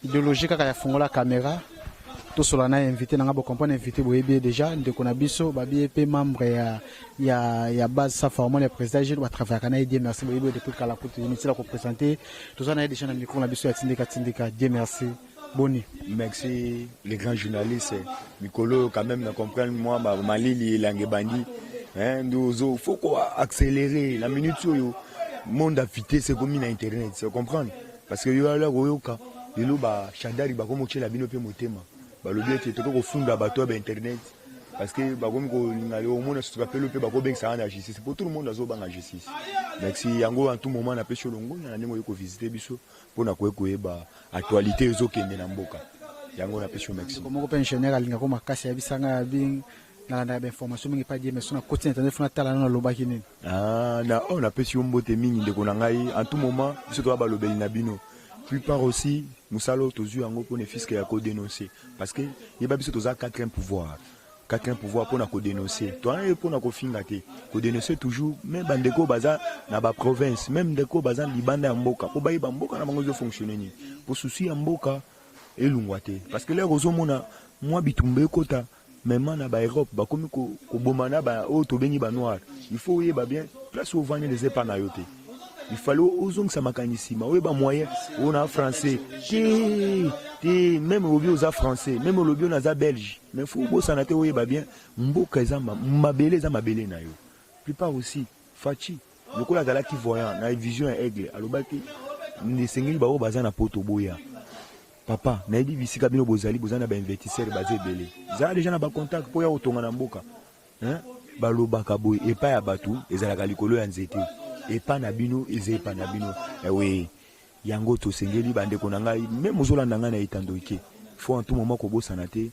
idéologie kaka ya fongola caméra tout cela na invité na ngabo comprendre invité boyebi déjà ndeko na biso babi pe membre ya base sa formation le président je dois travailler kana Dieu merci boyebi depuis kala kuti initié la présenter tout ça na déjà na micro na biso ya tindika Dieu merci boni merci les grands journalistes Mikolo quand même na comprendre moi malili langue bandi hein nous faut quoi accélérer la minute yo monde à vitesse c'est comme na internet c'est comprendre parce que yo là oyoka lelo ba chandari ba komo tshela bino pe motema ba lobiete to ko funda bato ba internet parce que ba komi ko ngale au monde se rappelle pe ba ko bengisa na justice pour tout le monde azo banga justice merci yango en tout moment na pesho longo na ndenge ko visiter biso pona ko ba actualité ezo kende na mboka yango na pesho merci comme ko pensionnaire alinga ko makasi ya bisanga bing na ba information mingi pa die mais sona côté internet fona tala na lobaki nini na on a pesho mbote mingi ndeko na ngai en tout moment biso to ba lobeli na bino plupart aussi musalo tozu yango pour ne fisque ya ko dénoncer parce que yeba biso toza quatrième pouvoir pour na ko dénoncer toi pour na ko finga te ko dénoncer toujours même bandeko baza na ba province même ndeko baza libanda ya mboka po bayi ba mboka na bango zo fonctionner ni pour souci ya mboka elungwa te parce que les ozo mona moi bitumbe kota même na ba Europe ba komi ko bomana ba o to bengi ba noir il faut yeba bien place au vendre les épargnes na yote il fallait aux ça makanisi ma oui ba moyen on a français même au bio za français même au bio na za belge mais faut bo sanate oui ba bien mboka za mabele na yo plupart aussi fachi le ko la zala qui voyant na vision aigle alobaki ni sengeli ba o baza na poto boya papa na yedi bisika bino bozali bozana ba investisseur bazé belé za déjà na ba contact po ya otonga na mboka hein ba lobaka boy et pas ya batu ezalaka likolo ya nzete et pas na bino eze pas na bino oui yango to sengeli bande ko na ngai même ozolanda ngai na itandoike faut en tout moment ko bosana te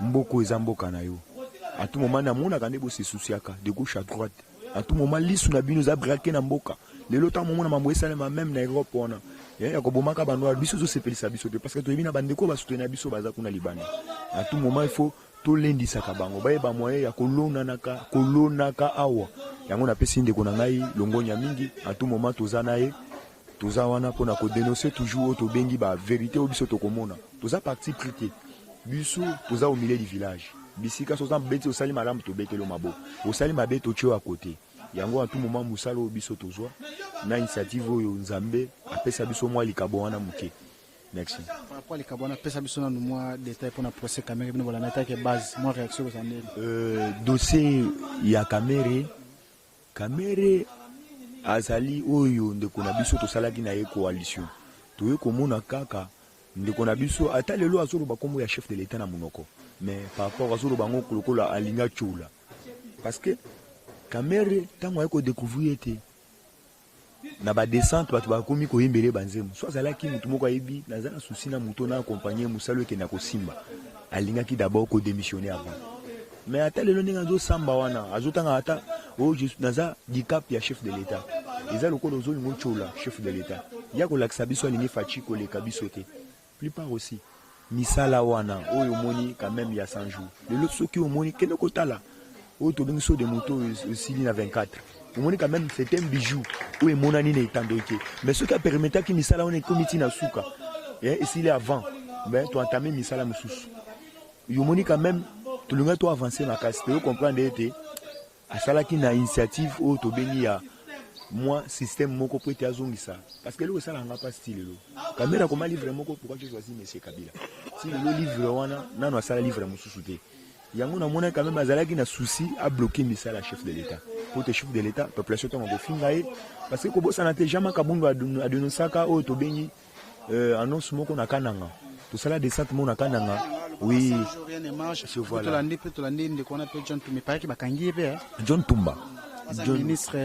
mboko eza mboka na yo à tout moment na mona kande bo se souciaka de gauche à droite à tout moment lisu na bino za braquer na mboka lelo ta moment na mambo esalema même na Europe ona ya ko bomaka banwa biso zo sepelisa biso te parce que to yebina bande ko ba soutenir biso baza kuna libana à tout moment il faut to lendisa ka bango ba yeba moyen ya kolonaka awa yango na pesi ndeko na ngai longonya mingi à tout moment toza naye toza wana pona ko dénoncer toujours to bengi ba vérité o biso to komona toza parti prité biso toza au milieu du village bisika soza beti osali malamu to betelo mabo osali mabe to tio à côté yango à tout moment musalo biso tozwa na initiative oyo nzambe apesa biso mwa likabo wana muke merci par rapport à likabo pesa biso na mwa détail pour na procès caméra bino bola na attaque base moi réaction aux andeli dossier ya caméra azali oyo ndeko na biso tosalaki na ye coalition toye komona kaka ndeko na biso ata lelo azoloba kombo ya chef de l'état na monoko mais par rapport azoloba ngo kolokola alinga chula parce que caméra tango ayeko découvrir te na ba descente bato bakomi ko yembele banzemu so azalaki mutu moko ayebi nazana souci na muto na accompagner musalo ke na kosimba alingaki d'abord ko démissionner avant mais ata lelo ndenge azo samba wana azotanga ata o naza dicap ya chef de l'état eza lokolo ozolingo chola chef de l'état ya kolakisa biso alingi fachi koleka biso te plupart aussi misala wana oyo moni quand même ya 100 jours lelo soki omoni kende kotala oyo tobengi so de moto osili na 24 omoni quand même c'est un bijou oyo emonani na etandoike mais soki apermetaki misala wana ekomiti na suka esili avant mais toentame misala mosusu yomoni quand même tolinga to avancer makasi te comprendre ete asalaki na initiative oyo tobengi ya moi système moko po ete azongisa parce que lelo esalanga pas style lelo caméra koma livre moko pourquoi tu choisis monsieur Kabila si lelo livre wana nano asala livre mosusu te yango na mona quand même azalaki na souci à bloquer misala chef de l'état pour te chef de l'état population to ngo finga ye parce que ko bosana te jamais kabundu adenosaka oyo tobengi annonce moko na kananga to sala descente moko na kananga oui je voilà John Tumba ministre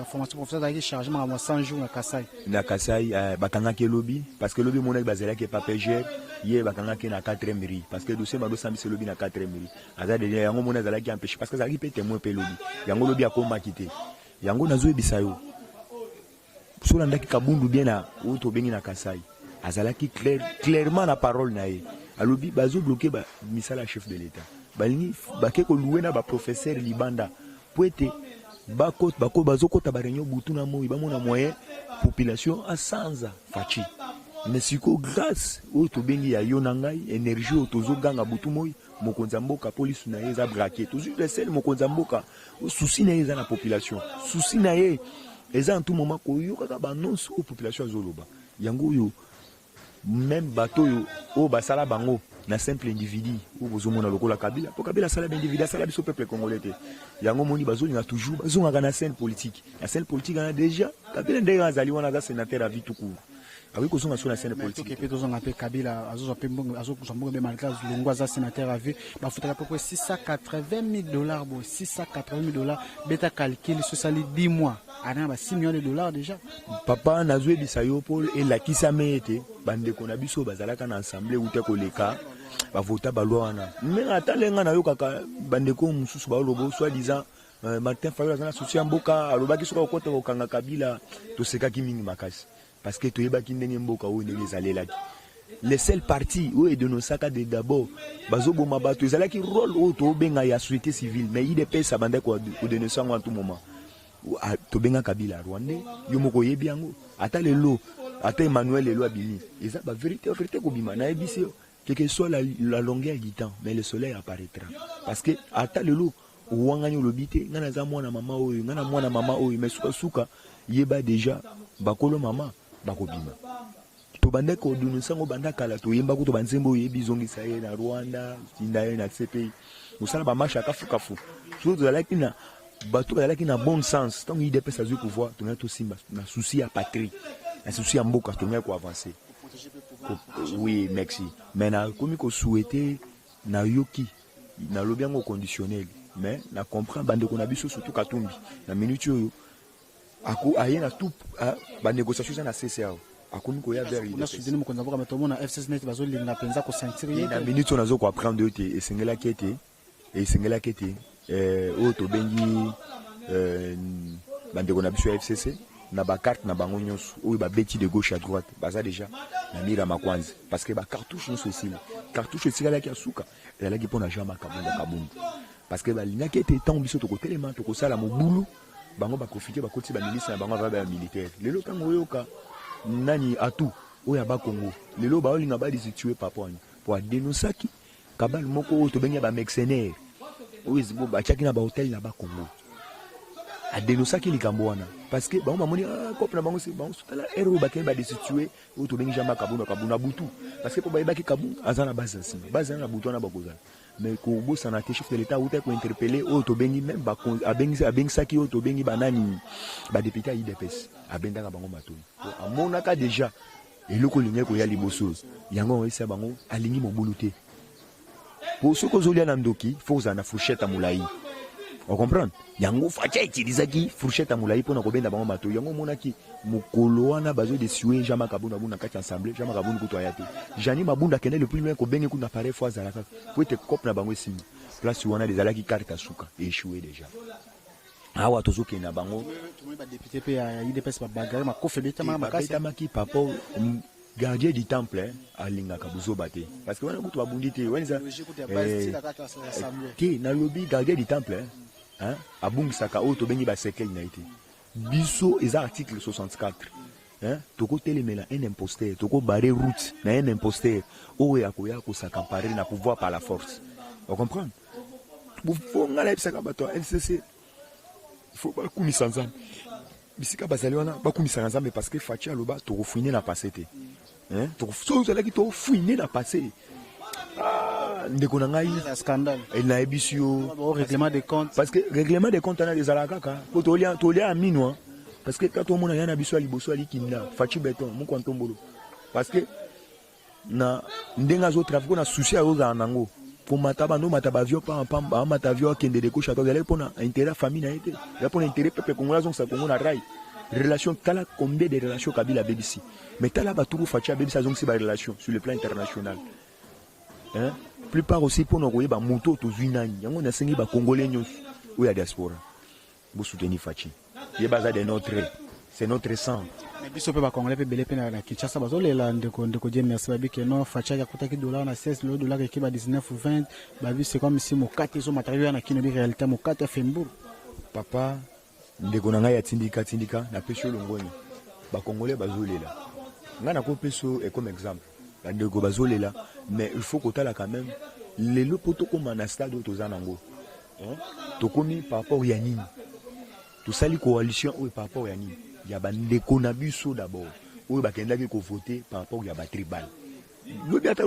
formation professionnelle qui chargé à 100 jours à Kasai na Kasai bakangaki lobby parce que lobby monaki bazalaki pas PGR hier bakangaki na 4e mairie parce que dossier ba dosambi lobby na 4e mairie aza de yango mona zalaki empêché parce que zalaki pe témoin pe lobby yango lobby akoma kité yango nazo ebisa yo so landaki kabundu bien na auto bengi na Kasai azalaki clairement la parole na ye alobi bazo bloquer ba misala chef de l'état balingi bakeko louer na ba professeur libanda poete bako bazokota ba réunion butu na moi ba mona moyen population a sanza fachi mais siko grâce oyo tobengi ya yo na ngai énergie oyo tozoganga butu moi mokonzi ya mboka polisi na ye eza braqué tozwi lesele mokonzi ya mboka susi na ye eza na population susi na ye eza en tout moment koyokaka banonso oyo population azoloba yango oyo même bato oyo basala bango na simple individu oyo bozomona lokola Kabila po Kabila asala baindividu asala biso peuple congolais te yango moni bazolinga toujours bazongaka na scène politique wana déjà Kabila ndenge azali wana aza sénateur à vie tout court oui kozonga sur la scène politique mais tozonga pe Kabila azozwa be malgré Lungu aza sénateur à vie bafutaka à peu près $680,000 bon $680,000 beta calcul sur sali 10 mois ana ba $6 millions déjà papa nazwe bisayo Paul et la kisame ete bande ko na biso bazalaka na assemblée ou te koleka bavota balwa wana mais atalenga na yo kaka bande ko mususu ba lobo soit disant Martin Fayulu azana souci mboka alobaki soka okota kokanga Kabila to sekaki mingi makasi parce que toyebaki ndenge mboka oyo ndenge ezalelaki les seuls partis oyo edenosaka de d'abord bazoboma bato ezalaki rôle oyo tobenga ya société civile mais IDPS abandaki kodenosa yango en tout moment tobenga Kabila Rwandais yo moko oyebi yango ata lelo ata Emmanuel lelo abimi eza ba vérité kobima nayebisi yo quelle que soit la longueur du temps mais le soleil apparaîtra parce que ata lelo wangani olobite ngana za mwana mama oyo ngana mwana mama oyo mais suka yeba déjà bakolo mama bakobima to bande ko dunu sango banda kala to yemba ko to banzembo yebi zongisa ye na Rwanda tinda ye na CPI musala ba marche akafukafu so to la kina bato ba la kina bon sens tant il dépêche azui pouvoir to na to simba na souci ya patrie na souci ya mboka to na ko avancer oui merci mais na komi ko souhaiter na yoki na lobiango conditionnel mais na comprend bande ko na biso surtout Katumbi na minute yo ako ayena tout ba négociation na CCA akomi ko ya vers il a soutenu mokonza boka matomona FCC net bazolinga penza ko sentir ye na minute on azo ko apprendre yote esengela kete o to bengi bande ko na biso FCC na ba carte na bango nyonso oyo ba beti de gauche à droite baza déjà na mira makwanza parce que ba cartouche nyonso esili cartouche esila ki asuka elle qui pona jama kabunda parce que ba linya kete tant biso to ko telema to ko sala mobulu bango ba profiter ba koti ba milice na bango ba militaire lelo tango yoka nani atu oya ba Congo lelo ba olinga ba situé papa pour dénoncer kabal moko to benya ba mercenaire oyo zibo ba chaki na ba hôtel na ba Congo a dénoncer likambo wana parce que bango bamoni couple na bango c'est bango la héros ba keba destitué oyo to bengi jama kabuna butu parce que po ba yebaki kabu azana base na butu na bakoza mais ko bosa na chef de l'état ou te ko interpeller o to bengi même ba abengi saki o to bengi banani ba député IDPS abendaka bango matoni amonaka déjà eloko linye ko ya liboso yango esa bango alingi mobuluté pour ce ko zolia na ndoki faut za na fourchette à moulayi on comprend yango facha utilizaki fourchette à moulayi pona ko benda bango matoni yango monaki mokolo wana bazo de suer jama kabuna buna kati assemblée jama kabuna ko to ayate jani mabunda kende le plus loin ko bengi ku na pare fois za la pour être cop na bango simi place wana des alaki carte asuka échoué déjà awa tozoke na bango ba député pe ya IDPS ba bagarre ma ko febeta ma makasi maki papa gardien du temple alinga kabuzo bate parce que wana kutu abundi te wenza ki na lobby gardien du temple abungisaka o to bengi ba sekel na ite biso eza article 64 toko telemela un imposteur toko barrer route na un imposteur o ya ko s'accaparer na pouvoir par la force on comprend faut ngala bisaka bato LCC il faut pas kumisa nzambe bisika bazali wana ba kumisa nzambe parce que fachi aloba to fouiner na passé te to so zala ki to fouiner na passé ndeko na ngai scandale et na ebisio règlement des comptes parce que règlement des comptes na des alakaka ko to lia amino parce que quand on mona yana biso ali boso ali kinda fachi beton mon kwantombolo parce que na ndenga zo trafic na souci a oza nango pour mataba no mataba vio pa mata vio kende de ko chateau de pona intérêt famille na été ya pona intérêt peuple congolais donc ça Congo na rai relation kala combien de relations Kabila BBC mais tala baturu fachi BBC donc c'est ba relation sur le plan international plupart aussi pour nous ba moto to zuinani yango na sengi ba congolais nyos ou ya diaspora bo soutenir fachi ye baza de notre c'est notre sang mais biso pe ba congolais pe belé pe na Kinshasa bazolela ndeko die merci ba biki no fachi ya kutaki dollar na 16 le dollar qui ba 19 ou 20 ba bi c'est comme si mo kati zo matériel na kino bi réalité mo kati Fembur papa ndeko na ngai ya tindika na pesho longoni ba congolais bazolela ngana ko peso est comme exemple la de gobazole là mais il faut que tu là quand même les le poto comme na stade to zanango to komi par rapport ya nini to sali coalition ou par rapport ya nini ya ba ndeko na biso d'abord ou ba kenda ki ko voter par rapport ya ba tribal le biata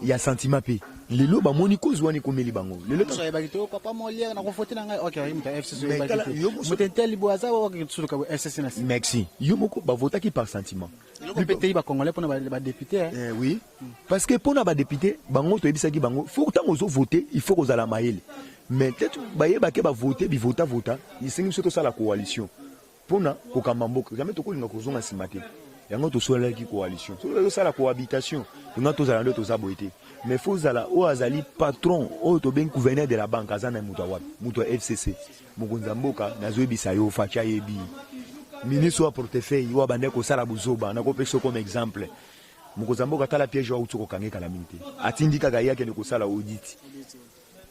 il y a sentiment pe le lo ba moni cause wani komeli bango le lo so ba kito papa mo lia na ko voter na ngai okay imta FCC ba kito mutenteli boaza wa ki tsulu ka FCC na si merci yo moko ba voter ki par sentiment le pété ba congolais pour ba député oui parce que pour na ba député bango to ebisa ki bango faut que tango zo voter il faut que za la maïle mais peut-être ba yeba ke ba voter bi vota il singi surtout ça la coalition pour na ko kamamboka jamais to ko linga ko zonga simate yango to sola ki coalition so ça la cohabitation nga to za ndo to za boité mais faut zala o azali patron o to ben gouverneur de la banque azana muto wapi muto FCC mukunza mboka nazo ebisa yo facha yebi ministre wa portefeuille wa bande ko sala buzoba na ko peso comme exemple mukunza mboka tala piège wa utuko kangeka la minute atindika ga yake ne ko sala audit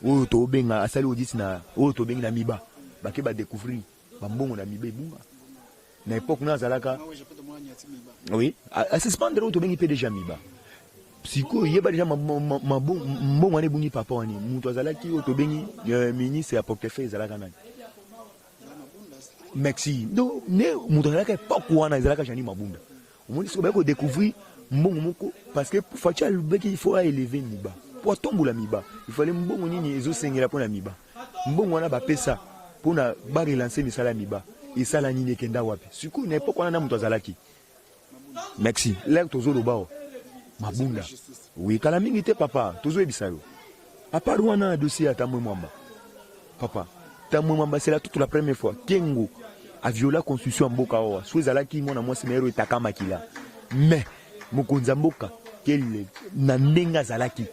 o to benga asali audit na o to benga na miba bake ba découvrir bambongo na miba bunga na époque na zalaka oui à suspendre o to benga déjà miba psycho yeba déjà mbongo ane bungi papa wani mutu azalaki o to bengi ministre ya portefeuille zalaka nani merci donc ne mutu azalaka pas wana zalaka jani mabunda omoni siko ba ko découvrir mbongo moko parce que pour facha lubeki il faut élever miba pour tombola miba il fallait mbongo nini ezo sengela pona miba mbongo wana ba pesa pona ba relancer misala miba et ça la nini kenda wapi siko na époque wana mutu azalaki merci l'air tozo lobao mabunda oui kala mingi te papa tozo ebisa yo à part wana dossier à Tamwe Mwamba papa Tamwe Mwamba c'est la toute la première fois Kengo a violé la constitution mboka owa swezala ki mona mwasi mero etakama kila mais mokonza mboka quel na ndenga zalaki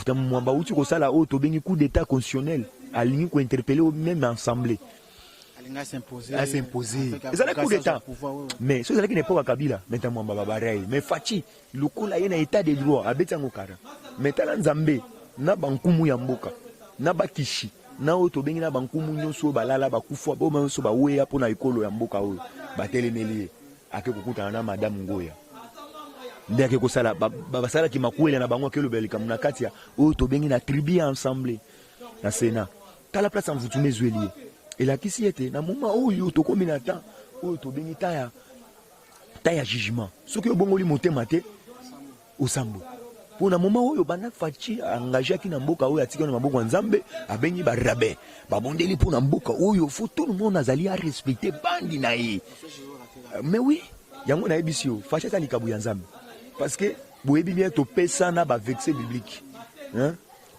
Tamwe Mwamba uti ko sala o to bengi coup d'état constitutionnel alingi ko interpeller même assemblée à s'imposer. C'est un coup d'état. Mais ce qui n'est pas Kabila, maintenant Babaray, mais Fachi, le coup là, il y a un état de droit, à Betangokara. Mais Talan Zambé, na bankumu yamboka, na bakishi, na otobengi na bankumu nyoso balala bakufwa, bo manso ba weya pona ikolo yamboka oyo, batele melie, ake kukuta na madame Ngoya. Ndeke ko sala babasala ki makuela na bango kelo belika muna kati ya otobengi na tribu ensemble na Sénat. Kala place en vutume zuelie. Et la qui s'y était, dans le moment où il y a tout comme il attend, où il y a jugement. Ce que bon, il monte maté au Sambo. Pour le moment où il y a Fachi engagé qui n'a pas où il y a tiré dans Mboka Nzambe, a béni Barabé, Babondeli pour Namboka où il faut tout le monde à respecter Bandi naï. Mais oui, il y a un abissio, Fachi à l'Ikabu Nzambe. Parce que vous avez bien topé ça n'a pas vexé biblique.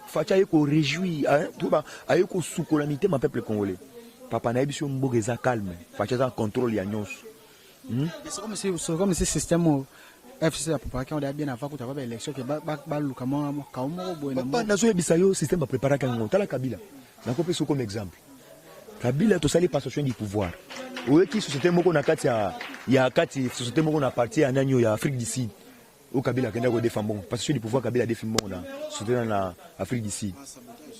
Fachi a eu réjoui, a eu sous-colamité ma peuple congolais. Papa na ebisio mboga eza calme facha contrôle ya nyonso c'est comme si système FCC a préparé quand on a bien avant que tu avais élection que ba luka mo ka mo bo na papa nazo ebisa yo système a préparé quand tala Kabila na ko peso comme exemple Kabila to sali passation du pouvoir oye ki société moko na kati ya kati société moko na parti ya nanyo ya Afrique du Sud au Kabila kenda ko défendre bon passation du pouvoir Kabila défendre bon na société na Afrique du Sud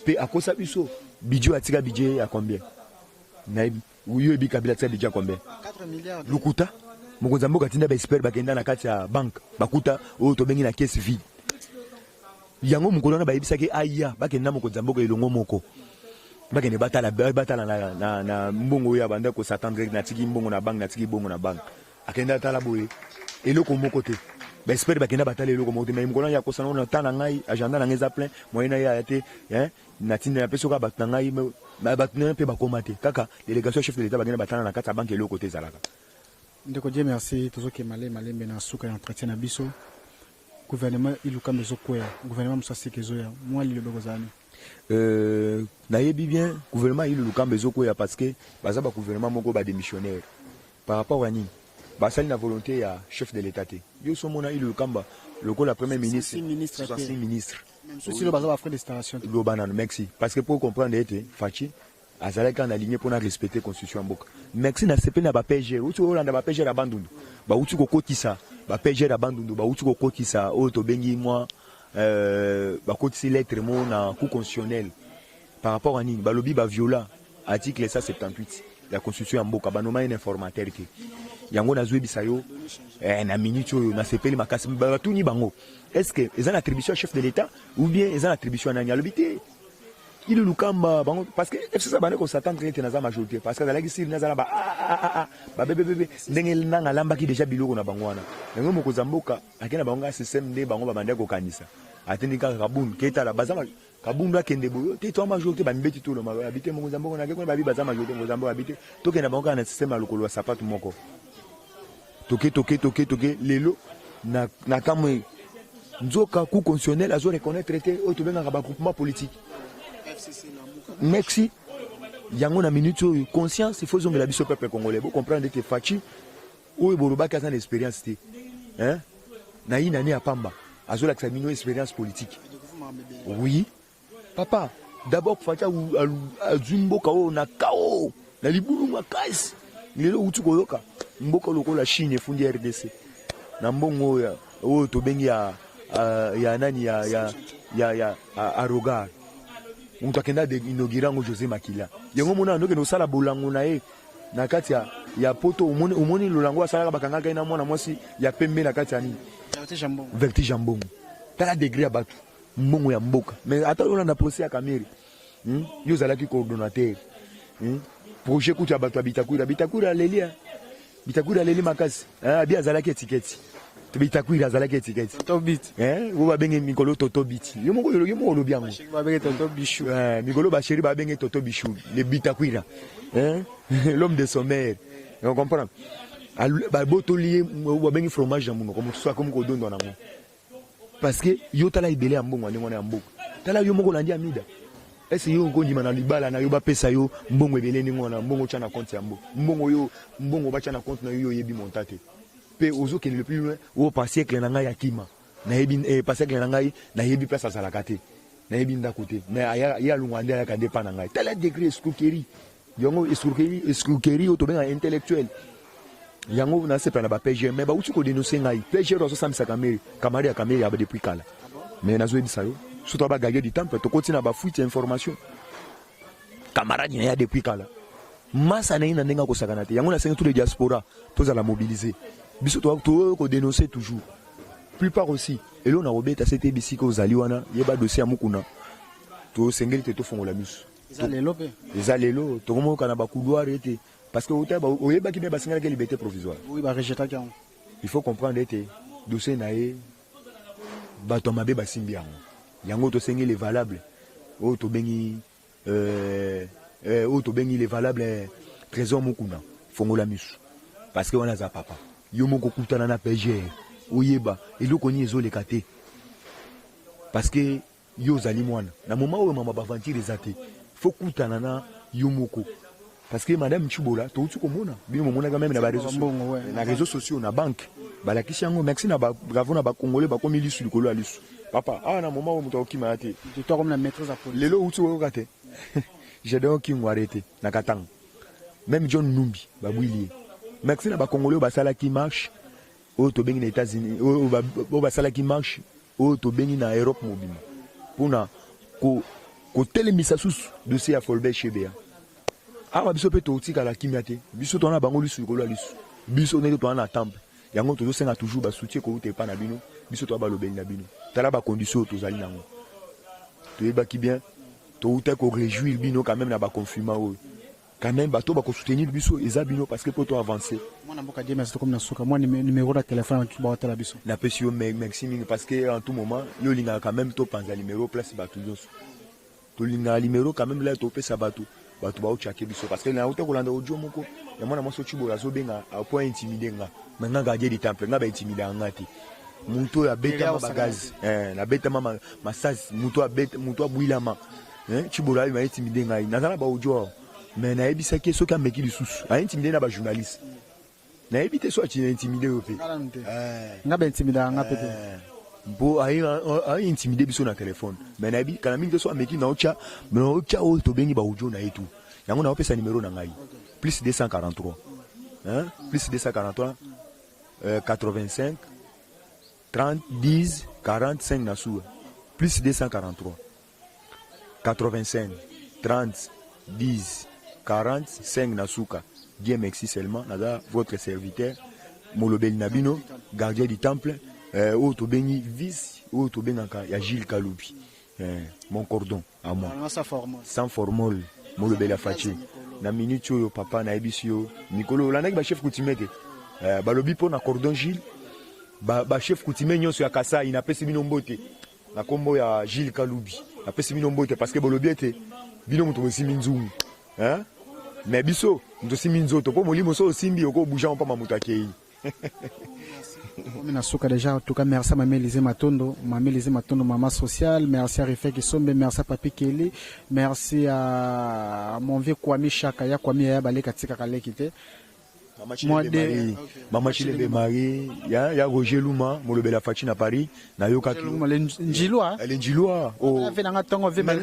pe akosa biso budget atika budget à combien Naïb, oui, il Kabila tsa déjà combien 4 milliards. Lukuta, mokonza mboka tinda ba expert bakenda na kati ya banque, bakuta o to bengi na caisse vide. Yango mukolo na ba yebisa ke aya, bakenda mokonza mboka elongo moko. Bakende batala na mbongo ya banda ko s'attendre na tiki mbongo na banque na tiki bongo na banque. Akenda tala boye. Eloko moko te. Ba expert bakenda batala eloko moko te, mais mukolo ya ko sana na tana ngai, agenda na ngeza plein, moyena ya te, na tinda na peso ka batanga ngai mais batna pe bakomate kaka délégation chef de l'état bagena batana na kata banque eloko te zalaka ndeko Dieu merci tozo ke malembe na suka entretien na biso gouvernement iluka mezo kwea gouvernement musasi kezo ya moi li loboko zani na yebi bien gouvernement iluka mezo kwea parce que baza ba gouvernement moko ba démissionnaire par rapport à ni basali na volonté ya chef de l'état te yo somona iluka mba loko la premier ministre ceci le bazar après l'installation le banane merci parce que pour comprendre était Fachi azala quand aligné pour na respecter constitution mboka merci na CP na ba PG uti olanda ba PG la bandundu ba uti ko kotisa ba PG la bandundu ba uti ko kotisa o to bengi moi ba kotisi lettre mo na coup constitutionnel par rapport à ni ba lobby ba viola article 178 la constitution mboka ba noma un informateur yango nazwebisa yo na minute oyo nasepeli makasi batuni bango est-ce que eza na attribution chef de l'état ou bien eza na attribution nani alobi te il lukamba bango parce que FCC bane ko s'attendre ete naza majorité parce que azalaki siri nazala ba bebe ndenge nanga lambaki déjà biloko na bango wana yango mokoza mboka akena bango nga système nde bango babanda kokanisa atendi kaka kabundu keta la bazama kabundu akende boyo te to majorité bambeti to lo habité mokoza mboka na ke ko babi bazama majorité mokoza mboka habité to kena bango na système ya lokolo ya sapato moko toke lelo na kamwe nzoka coup constitutionnel azo reconnaître traité au tobenga ba groupement politique merci yango na minute oyo conscience il faut zongela biso peuple congolais bo comprendre que fachi oyo boroba kaza na expérience te hein na ina ni apamba azo la examiner expérience politique oui papa d'abord fachi azumbo kao na kao na libulu makasi lelo utu koyoka mboka lokola Chine efundi RDC na mbongo ya oyo tobengi ya nani ya Arogar muntu akenda de inaugurango José Makila yango mona ndoke no sala bolango na ye na kati ya poto umoni lolango asala bakanga na mwana mwasi ya pembe na kati ya nini vertige mbongo tala degré ya batu mbongo ya mboka mais ata ona na procès ya Kameri yo zalaki coordonnateur projet kuti ya batu Bitakwira lelia Bitakwira leli makasi bia zalaki étiquette Bitakwira zalaki étiquette Toto bit wo ba bengi mikolo Toto bit yo moko lo biango ba bengi Toto bichou mikolo ba chéri ba bengi Toto bichou le Bitakwira l'homme de sommeil on comprend ba botolier wo bengi fromage na muno comme soit comme ko dondo na mo parce que yo tala ibele ya mbongo ndenge na mboka tala yo moko landi amida ese yo ngondima na libala na yo ba pesa yo mbongo ebele ningo na mbongo cha na compte ya mbongo ba cha na compte na yo yebi montate pe ozo ke le plus loin o passer que na ngai akima na yebi passer que na ngai na yebi pesa salakate na yebi nda côté mais ya lungwande ya kande pa na ngai tala degré escroquerie yango escroquerie to ben intellectuel yango na se na ba PG mais ba uti ko dénoncer ngai PG roso samisa Kameri ya Kameri ya ba depuis kala mais na zo ebisa yo surtout ba gagner du temps to continue ba fuite information camarade ya depuis kala massa na ina ndenga ko sakana te yango na senga tous les diaspora tous à la mobiliser biso to ko dénoncer toujours plupart aussi et là on a robeta c'était bisi ko zali wana yeba dossier amukuna to sengeli te to fongola miso ezalelo to komo kana ba couloir ete parce que oyeba ki be ba sengela ke liberté provisoire oui ba rejeter quand il faut comprendre ete dossier nae ba to mabe ba simbi yango to sengeli valable o to bengi les valables trésor mukuna fongola miso parce que on a za papa yo moko kutana na PG oyeba eloko ni ezo lekate parce que yo zali mwana na moment où mama baventure ezate faut kutana na yo moko parce que madame Chibola to utu komona bino mona quand même na ba réseaux sociaux na banque balakisi yango merci na ba bravo na ba congolais ba komi lisu likolo alisu papa na moment où muto okima ate tu toi comme la maîtrise à police lelo utu okate j'ai donc qui arrêté na katang même John Numbi babwili merci na ba congolais ba sala qui marche au to bengi na États-Unis au ba sala qui marche au to bengi na Europe mobile pona ko telemisa susu dossier ya Folbert Chebea biso pe to utika la kimiate biso to na bango lisu ko lisu biso ne to na temple yango to senga toujours ba soutien ko te pa na bino biso to ba lobeli na bino tala ba condition to zali nango to yeba ki bien to uta ko réjouir bino quand même na ba confinement quand même bato ba ko soutenir biso eza bino parce que pour to avancer moi mboka dia merci comme na suka moi numéro de téléphone tu ba tala biso na pesio Maxime parce que en tout moment yo linga quand même to panza numéro place bato nyonso to linga numéro quand même là to pesa bato ba uchake biso parce que na uta kolanda audio moko ya mwana moso Chibola zo benga a point intimider nga menga gardien du temple nga ba intimider ngati muto ya beta bagazi na beta mama masasi muto ya beta muto abwilama Chibola ba intimider nga na ba audio mais na ebisa ke soka meki lisusu a intimider na ba journaliste na ebite so ati intimider ope nga ba intimider nga pete bo a intimider biso na téléphone mais na bi kana mingi so ameki na ocha mais ocha o to bengi ba audio na etu yango na opesa numéro na ngai plus 243 plus 243 85 30 10 45 na sua plus 243 85 30 10 45 na suka Dieu merci seulement naza votre serviteur Molobeli Nabino gardien du temple o to bengi vice o to bengaka ya Gilles Kaloubi mon cordon à moi sans formol Molobeli Afachi na minute yo papa na ebisio Nicolo la ba chef coutumier balobi po na cordon Gilles ba chef coutumier nyonso ya Kasa ina pesi bino mbote na kombo ya Gilles Kaloubi na pesi bino mbote parce que bolobi ete bino muto osimi nzungu mais biso muto osimi nzoto po molimo so osimbi oko bouger pa mamuto akei. Déjà, en tout cas, merci à Mamé Lisée Matondo, Maman Sociale, merci à Rifé Kisombe, merci à Papi Kelly, merci à mon vieux Kwame Chakaya, Kwame Yabale Katika Kalekite. Maman Chile Marie, il y a Roger Luma, Molobeli Afachi à Paris, Nayoka Njilwa. Elle est Njilwa. Oh, elle fait un temps, elle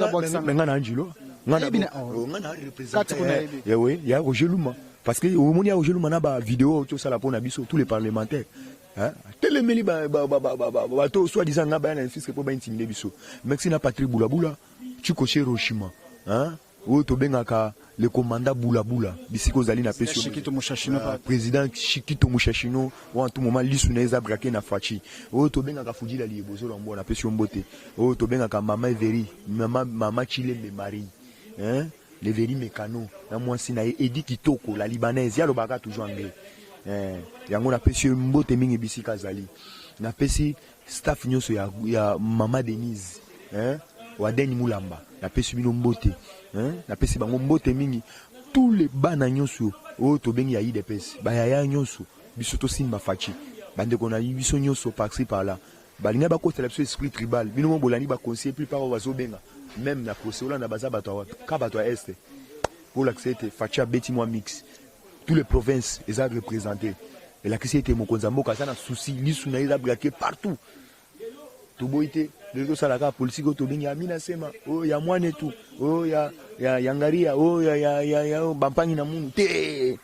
il y a Roger Luma. Parce que au moment où il y a Roger Luma, il y a une vidéo, tous les parlementaires. Téléméli bateau soi-disant nga bana fils pour intimider biso merci na Patrick Boulabula tu coché Hiroshima o to bengaka le commandant Boulabula bisiko zali na peso président Shikito Mushashino ou en tout moment lisuneza braqué na fachi o to bengaka Fujila liebozo lombo na peso mbote o to bengaka mama Everi mama Chilembe Marie le Veri Mekano na mwasi na Edi Kitoko la libanaise ya lobaka toujours anglais yango na pesi mbote mingi bisika zali na pesi staff nyonso ya mama Denise Wadeni Mulamba na pesi bino mbote na pesi bango mbote mingi tous les bana nyonso o to bengi ya IDPS ba ya nyonso biso to simba fachi bande kona biso nyonso par-ci par-là balinga ba kotela biso esprit tribal bino mo bolani ba conseiller plus par bazo benga même na procès na baza bato ka bato est pour l'accepter fachi beti moi mix tous les provinces ils ont représenté et la question était mokonzamboka ça na souci lisu na eza braqué partout to boité les salaka politique to bengi amina sema oh ya mwane tu oh ya yangaria oh ya bampangi na munu te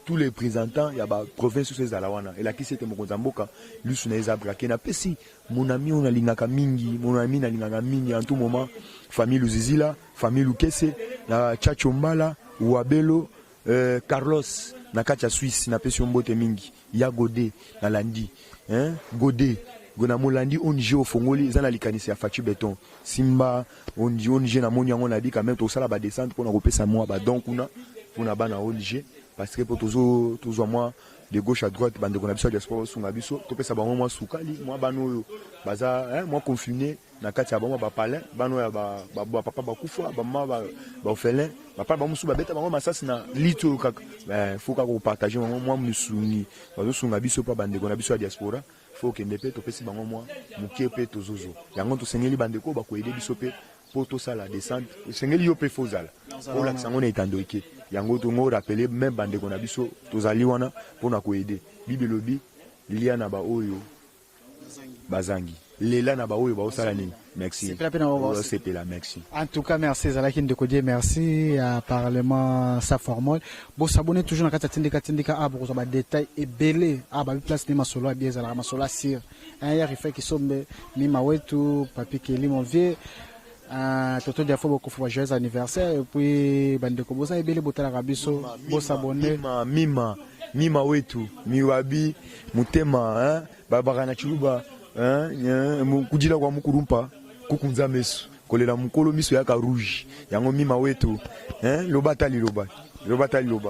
tous les représentants ya ba province ces alawana et la question était mokonzamboka lisu na eza braqué na pesi mon ami on alingaka mingi mon ami na lingaka mingi en tout moment famille Luzizila famille Lukese na Chachombala Wabelo Carlos na kacha Suisse na pesi mbote mingi ya Godé na Landi Godé gona molandi onje ofongoli zana likanisi ya Fachi Beton Simba onje na moni yango na di quand même to sala ba descente pour na kopesa moi ba donc kuna bana onje parce que pour toujours moi de gauche à droite bande kona biso diaspora sunga biso to pesa bango moi sukali moi bano baza moi confiné na kati ya bango ba palais bano ya ba papa ba kufa ba mama ba orphelin papa ba musu ba beta bango masasi na lito kaka faut ka ko partager moi musungi bazo sunga biso pa bande kona biso diaspora faut que ndepé to pesi bango moi mukie pe to zozo yango to sengeli bande ko ba ko aider biso pe pour tout ça la descente sengeli yo pe fozala pour la sango na itandoike yango to ngo rappeler même bande kona biso to zali wana pour na ko aider bibelobi lilia na ba oyo bazangi lela na ba oyo ba osala nini merci c'est la merci en tout cas merci Zalaki Ndekodier merci à parlement sa formule bon s'abonner toujours na kata tindika abo ko ba détail et belé ba place ni masolo bien za la masolo sir ya rifa ki sombe ni mawetu papi Kelly mon vieux toto dia fo beaucoup fois joyeux anniversaire et puis bande ko bosa ebele botala kabiso bo s'abonner mima wetu miwabi mutema baba na chuluba kujila kwa mukurumpa kukunza mesu kolela mukolo miso yaka rouge yango mima wetu lobata liloba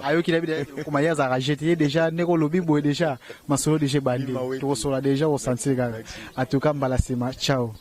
ayo kila bide komaya za rajeter déjà neko lobi boy déjà masolo déjà bandi to sola déjà au sentir en tout cas mbala sema ciao.